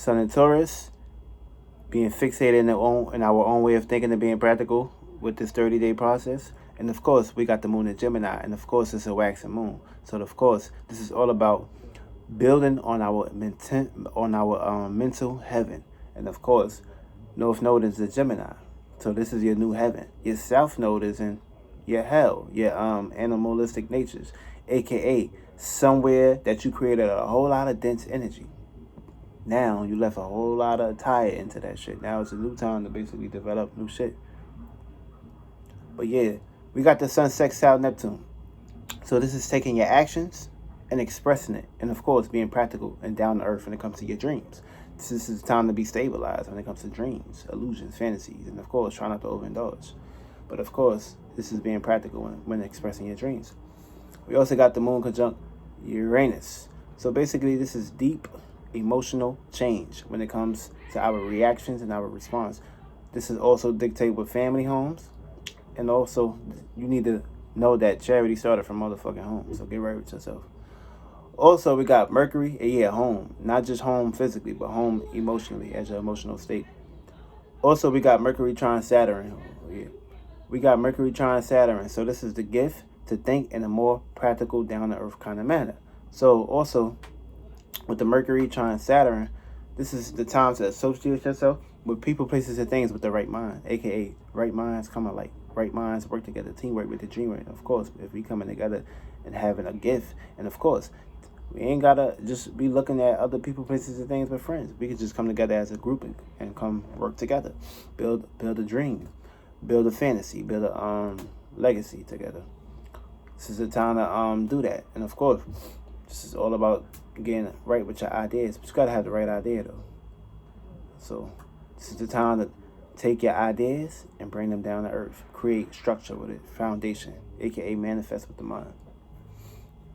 Sun in Taurus, being fixated in our own way of thinking and being practical with this 30-day process. And of course, we got the moon in Gemini, and of course, it's a waxing moon. So of course, this is all about building on our mental heaven. And of course, North Node is the Gemini. So this is your new heaven. Your South Node is in your hell, your animalistic natures, aka somewhere that you created a whole lot of dense energy. Now you left a whole lot of tire into that shit. Now it's a new time to basically develop new shit. But yeah, we got the Sun sextile Neptune. So this is taking your actions and expressing it. And of course, being practical and down to earth when it comes to your dreams. This is time to be stabilized when it comes to dreams, illusions, fantasies, and of course, try not to overindulge. But of course, this is being practical when expressing your dreams. We also got the moon conjunct Uranus. So basically, this is deep emotional change when it comes to our reactions and our response. This is also dictated with family homes. And also, you need to know that charity started from motherfucking home. So get right with yourself. Also, we got Mercury, home. Not just home physically, but home emotionally as your emotional state. Also, we got Mercury trine Saturn. We got Mercury trine Saturn. So this is the gift to think in a more practical, down-to-earth kind of manner. So also, with the Mercury trine Saturn, this is the time to associate yourself with people, places, and things with the right mind, aka right minds come alike. Right minds work together, teamwork with the dreamer. And of course, if we coming together and having a gift, and of course, we ain't gotta just be looking at other people, places, and things with friends. We could just come together as a group and come work together, build a dream, build a fantasy, build a legacy together. This is the time to do that. And of course, this is all about getting right with your ideas, but you gotta have the right idea though. So this is the time to take your ideas and bring them down to earth. Create structure with it, foundation, aka manifest with the mind.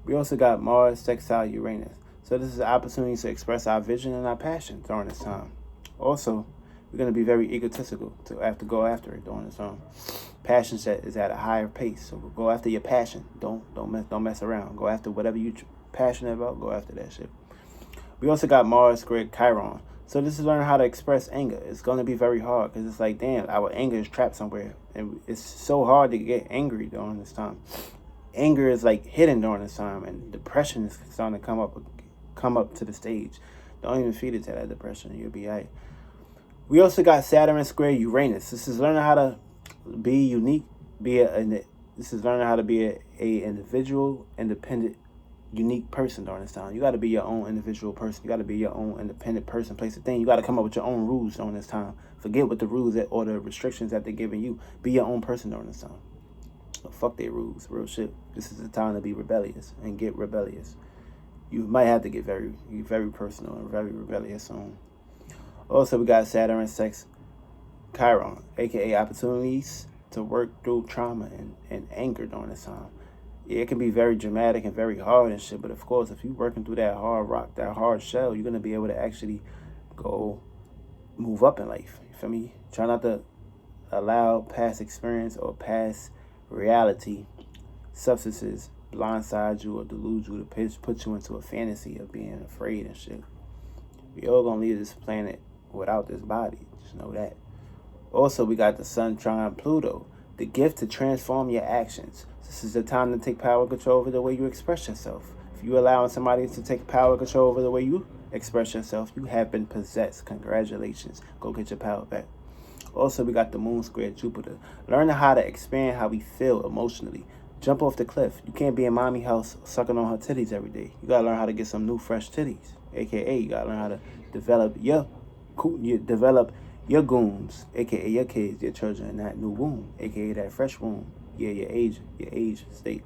We also got Mars sextile Uranus. So this is an opportunity to express our vision and our passion during this time. Also, we're going to be very egotistical to have to go after it during this time. Passion set is at a higher pace, so go after your passion. Don't mess around. Go after whatever you're passionate about. Go after that shit. We also got Mars squared Chiron. So this is learning how to express anger. It's going to be very hard because it's like, damn, our anger is trapped somewhere. And it's so hard to get angry during this time. Anger is like hidden during this time, and depression is starting to come up to the stage. Don't even feed it to that depression. You'll be all right. We also got Saturn square Uranus. This is learning how to be unique. This is learning how to be a individual, independent, unique person during this time. You got to be your own individual person. You got to be your own independent person, place, and thing. You got to come up with your own rules during this time. Forget what the rules or the restrictions that they're giving you. Be your own person during this time. Fuck their rules, real shit. This is the time to be rebellious and get rebellious. You might have to get very personal and very rebellious soon. Also, we got Saturn sex Chiron, aka opportunities to work through trauma and anger during this time. Yeah, it can be very dramatic and very hard and shit, but of course, if you're working through that hard rock, that hard shell, you're gonna be able to actually go move up in life. You feel me? Try not to allow past experience or past reality, substances, blindside you or delude you to put you into a fantasy of being afraid and shit. We all gonna leave this planet without this body. Just know that. Also, we got the Sun trine Pluto, the gift to transform your actions. This is the time to take power and control over the way you express yourself. If you allowing somebody to take power and control over the way you express yourself, you have been possessed. Congratulations. Go get your power back. Also, we got the moon square Jupiter. Learning how to expand how we feel emotionally. Jump off the cliff. You can't be in mommy house sucking on her titties every day. You got to learn how to get some new fresh titties. AKA, you got to learn how to develop your goons. AKA your kids, your children in that new womb. AKA that fresh womb. Yeah, your age state.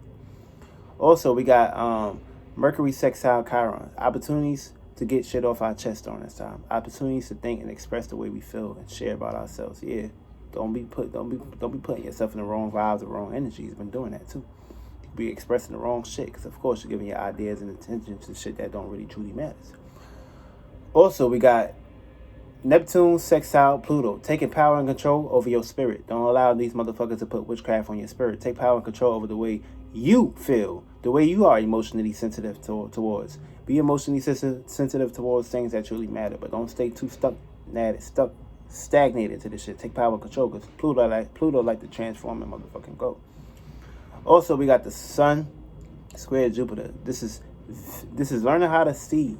Also, we got Mercury sextile Chiron. Opportunities to get shit off our chest during this time. Opportunities to think and express the way we feel and share about ourselves. Yeah, don't be putting yourself in the wrong vibes or wrong energies. Been doing that too. You be expressing the wrong shit because of course you're giving your ideas and attention to shit that don't really truly matters. Also, we got Neptune sextile Pluto, taking power and control over your spirit. Don't allow these motherfuckers to put witchcraft on your spirit. Take power and control over the way you feel. the way you are emotionally sensitive towards. Be emotionally sensitive towards things that truly matter, but don't stay too stagnated to this shit. Take power control, because Pluto like to transform and motherfucking go. Also, we got the Sun square Jupiter. This is learning how to see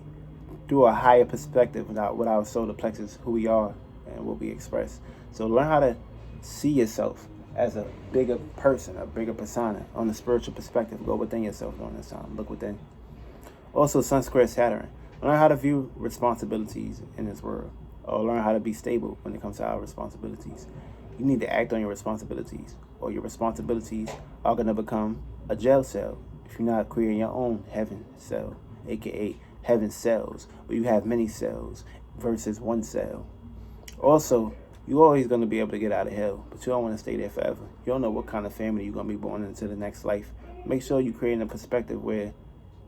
through a higher perspective with our solar plexus, who we are and what we express. So learn how to see yourself as a bigger person, a bigger persona on the spiritual perspective. Go within yourself during this time. Look within. Also, Sun square Saturn. Learn how to view responsibilities in this world, or learn how to be stable when it comes to our responsibilities. You need to act on your responsibilities, or your responsibilities are going to become a jail cell if you're not creating your own heaven cell, aka heaven cells, where you have many cells versus one cell. Also, you're always going to be able to get out of hell, but you don't want to stay there forever. You don't know what kind of family you're going to be born into the next life. Make sure you're creating a perspective where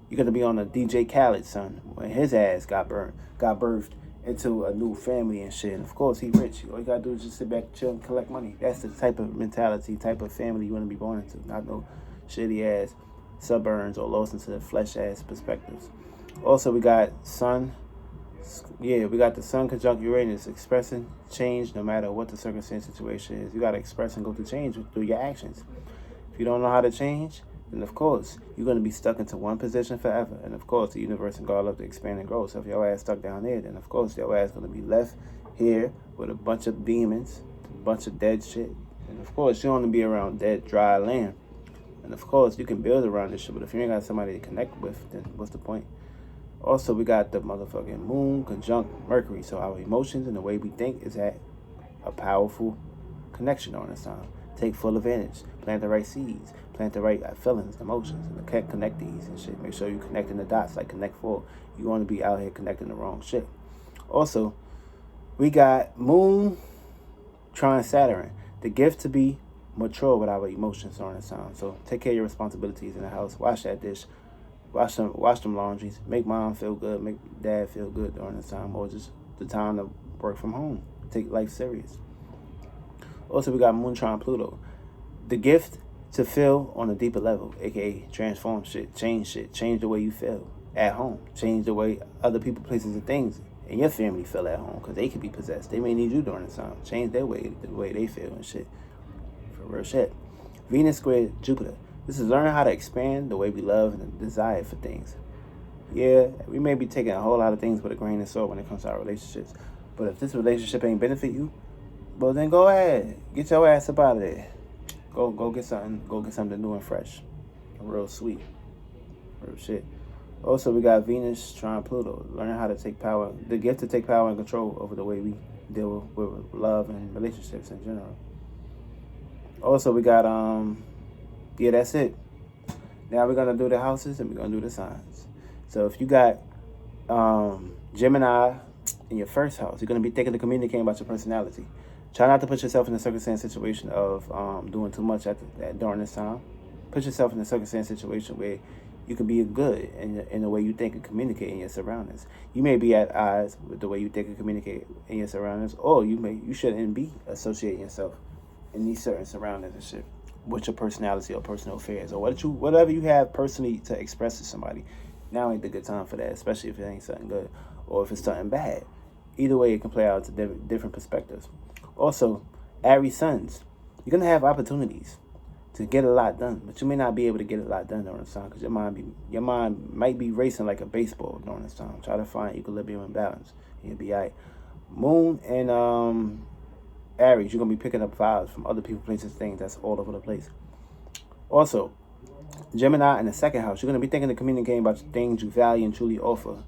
you're going to be on a DJ Khaled son, when his ass got birthed into a new family and shit. And of course, he rich. All you got to do is just sit back, chill, and collect money. That's the type of mentality, type of family you want to be born into. Not no shitty ass suburbs or lost into the flesh ass perspectives. Also, we got the Sun conjunct Uranus, expressing change no matter what the circumstance situation is. You got to express and go through change through your actions. If you don't know how to change, then of course, you're going to be stuck into one position forever. And of course, the universe and God love to expand and grow. So if your ass stuck down there, then of course, your ass going to be left here with a bunch of demons, a bunch of dead shit. And of course, you want to be around dead, dry land. And of course, you can build around this shit, but if you ain't got somebody to connect with, then what's the point? Also, we got the motherfucking moon conjunct Mercury. So our emotions and the way we think is at a powerful connection on this time. Take full advantage. Plant the right seeds. Plant the right feelings, emotions, and connect these and shit. Make sure you connecting the dots like Connect 4. You want to be out here connecting the wrong shit. Also, we got moon trine Saturn. The gift to be mature with our emotions on this time. So take care of your responsibilities in the house. Wash that dish. Wash them laundries. Make mom feel good. Make dad feel good during this time, or just the time to work from home. Take life serious. Also, we got Moon trine Pluto. The gift to feel on a deeper level, aka transform shit, change the way you feel at home, change the way other people, places, and things in your family feel at home, because they could be possessed. They may need you during this time. Change their way, the way they feel and shit. For real shit. Venus square Jupiter. This is learning how to expand the way we love and desire for things. Yeah, we may be taking a whole lot of things with a grain of salt when it comes to our relationships. But if this relationship ain't benefit you, well then go ahead. Get your ass up out of there. Go get something new and fresh. Real sweet. Real shit. Also, we got Venus trine Pluto. Learning how to take power, the gift to take power and control over the way we deal with love and relationships in general. Also, we got that's it. Now we're gonna do the houses and we're gonna do the signs. So if you got Gemini in your first house, you're gonna be thinking and communicating about your personality. Try not to put yourself in a circumstance situation of doing too much during this time. Put yourself in a circumstance situation where you can be good in the way you think and communicate in your surroundings. You may be at odds with the way you think and communicate in your surroundings, or you shouldn't be associating yourself in these certain surroundings and shit with your personality or personal affairs, or whatever you have personally to express to somebody. Now ain't the good time for that, especially if it ain't something good or if it's something bad. Either way, it can play out to different perspectives. Also, Aries Suns, you're gonna have opportunities to get a lot done, but you may not be able to get a lot done during this time because your mind might be racing like a baseball during this time. Try to find equilibrium and balance, and you'll be alright. Moon and Aries, you're gonna be picking up vibes from other people, places, things that's all over the place. Also, Gemini in the second house, you're gonna be thinking and communicating about the things you value and truly offer.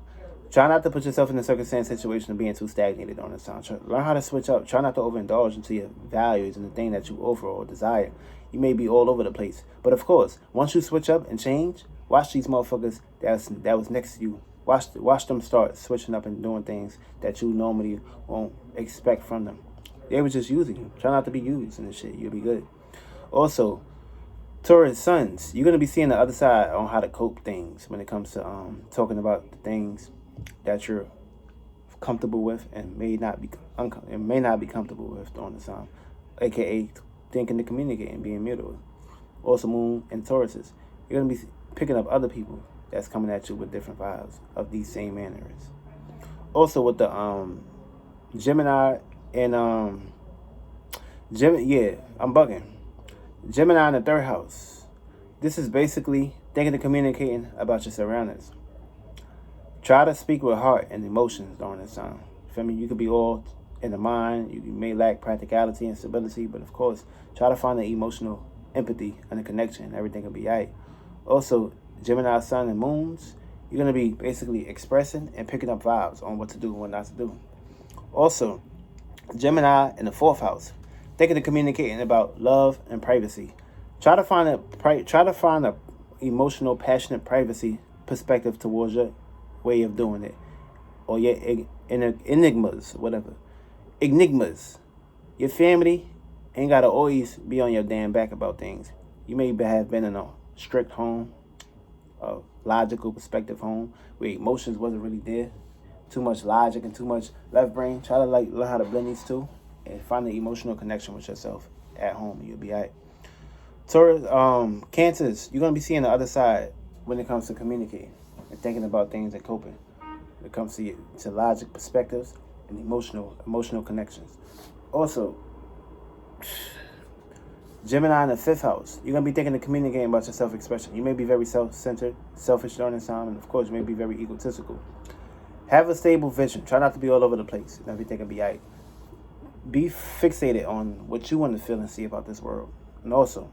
Try not to put yourself in a circumstance situation of being too stagnated on this time. Learn how to switch up. Try not to overindulge into your values and the thing that you offer or desire. You may be all over the place, but of course, once you switch up and change, watch these motherfuckers that was next to you. Watch them start switching up and doing things that you normally won't expect from them. They were just using you. Try not to be used in this shit. You'll be good. Also, Taurus Suns, you're going to be seeing the other side on how to cope things when it comes to talking about the things that you're comfortable with and may not be comfortable with during this time, aka thinking to communicate and being mutable. Also, Moon and Tauruses, you're going to be picking up other people that's coming at you with different vibes of these same manners. Also with the Gemini and I'm bugging. Gemini in the third house. This is basically thinking and communicating about your surroundings. Try to speak with heart and emotions during this time. Feel me? You could be all in the mind. You may lack practicality and stability, but of course, try to find the emotional empathy and the connection, and everything will be alright. Also, Gemini sun and moons, you're going to be basically expressing and picking up vibes on what to do and what not to do. Also, Gemini in the fourth house, thinking and communicating about love and privacy. Try to find a emotional, passionate privacy perspective towards your way of doing it, or your enigmas, whatever. Enigmas. Your family ain't gotta always be on your damn back about things. You may have been in a strict home, a logical perspective home, where emotions wasn't really there. Too much logic and too much left brain. Try to learn how to blend these two and find the emotional connection with yourself at home, and you'll be alright. Taurus, Cancers, you're gonna be seeing the other side when it comes to communicating and thinking about things and coping. When it comes to logic perspectives and emotional connections. Also, Gemini in the fifth house, you're gonna be thinking and communicating about your self-expression. You may be very self-centered, selfish during this time, and of course, you may be very egotistical. Have a stable vision. Try not to be all over the place, and everything will be alright. Be fixated on what you want to feel and see about this world, and also,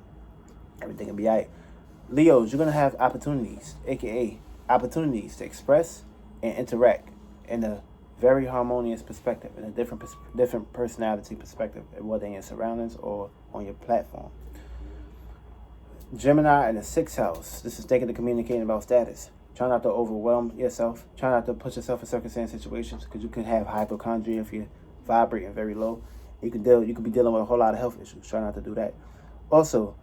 everything will be alright. Leos, you're gonna have opportunities, aka opportunities to express and interact in a very harmonious perspective, in a different personality perspective, whether in your surroundings or on your platform. Gemini in the sixth house. This is thinking and communicating about status. Try not to overwhelm yourself. Try not to put yourself in circumstance situations, because you can have hypochondria if you're vibrating very low. You could be dealing with a whole lot of health issues. Try not to do that. Also,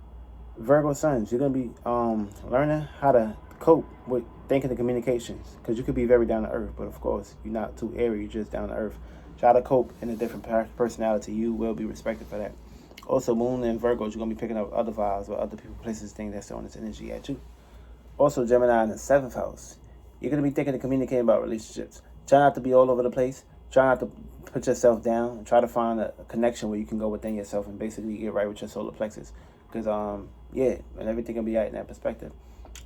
Virgo suns, you're gonna be learning how to cope with thinking and communications, because you could be very down to earth, but of course you're not too airy, you're just down to earth. Try to cope in a different personality. You will be respected for that. Also, Moon and Virgos, you're gonna be picking up other vibes or other people, places, things that's throwing this energy at you. Also, Gemini in the seventh house, you're gonna be thinking and communicating about relationships. Try not to be all over the place. Try not to put yourself down, and try to find a connection where you can go within yourself and basically get right with your solar plexus. Because and everything will be right in that perspective.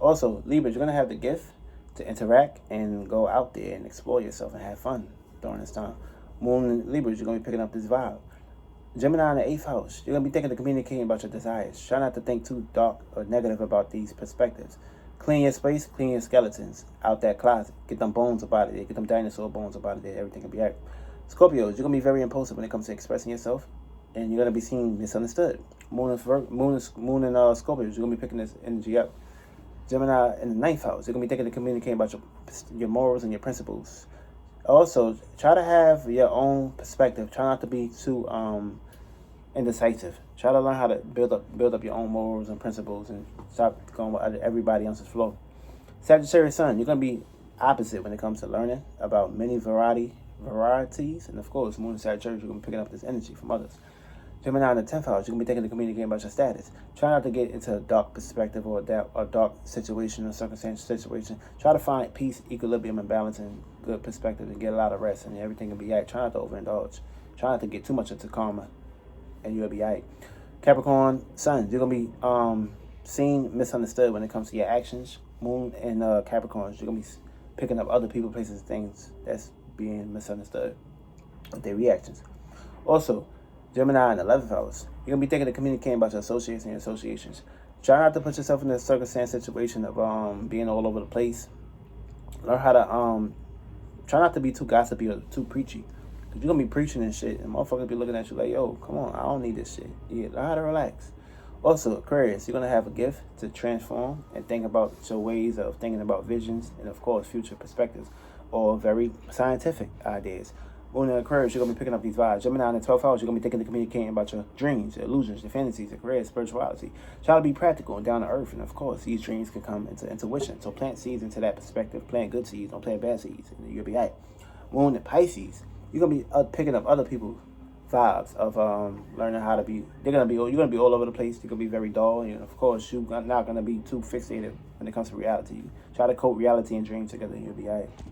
Also, Libras, you're going to have the gift to interact and go out there and explore yourself and have fun during this time. Moon and Libras, you're going to be picking up this vibe. Gemini in the eighth house, you're going to be thinking and communicating about your desires. Try not to think too dark or negative about these perspectives. Clean your space, clean your skeletons out that closet. Get them bones up out of there. Get them dinosaur bones up out of there. Everything will be right. Scorpios, you're going to be very impulsive when it comes to expressing yourself, and you're going to be seen misunderstood. Moon and Scorpios, you're going to be picking this energy up. Gemini in the ninth house, you're going to be thinking and communicating about your morals and your principles. Also, try to have your own perspective. Try not to be too indecisive. Try to learn how to build up your own morals and principles and stop going with everybody else's flow. Sagittarius sun, you're going to be opposite when it comes to learning about many varieties. And of course, Moon and Sagittarius, you're going to be picking up this energy from others. Gemini in the 10th house, you're going to be thinking and communicating about your status. Try not to get into a dark perspective or a dark situation or circumstance situation. Try to find peace, equilibrium, and balance and good perspective and get a lot of rest, and everything will be all right. Try not to overindulge. Try not to get too much into karma, and you'll be all right. Capricorn sun, you're going to be seen misunderstood when it comes to your actions. Moon and Capricorns, you're going to be picking up other people, places, things that's being misunderstood with their reactions. Also, Gemini in the 11th house, you're going to be thinking and communicating about your associates and your associations. Try not to put yourself in a circumstance situation of being all over the place. Learn how to try not to be too gossipy or too preachy. Because you're going to be preaching and shit, and motherfuckers be looking at you like, yo, come on, I don't need this shit. Yeah, learn how to relax. Also, Aquarius, you're going to have a gift to transform and think about your ways of thinking about visions and, of course, future perspectives or very scientific ideas. Moon and Aquarius, you're going to be picking up these vibes. Gemini in the 12th house, you're going to be thinking and communicating about your dreams, your illusions, your fantasies, your career, spirituality. Try to be practical and down to earth. And of course, these dreams can come into intuition. So plant seeds into that perspective. Plant good seeds, don't plant bad seeds. And you'll be right. Moon and Pisces, you're going to be picking up other people's vibes of learning how to be. You're gonna be all over the place. You're gonna be very dull, and of course, you're not gonna be too fixated when it comes to reality. Try to cope reality and dreams together, and you'll be alright.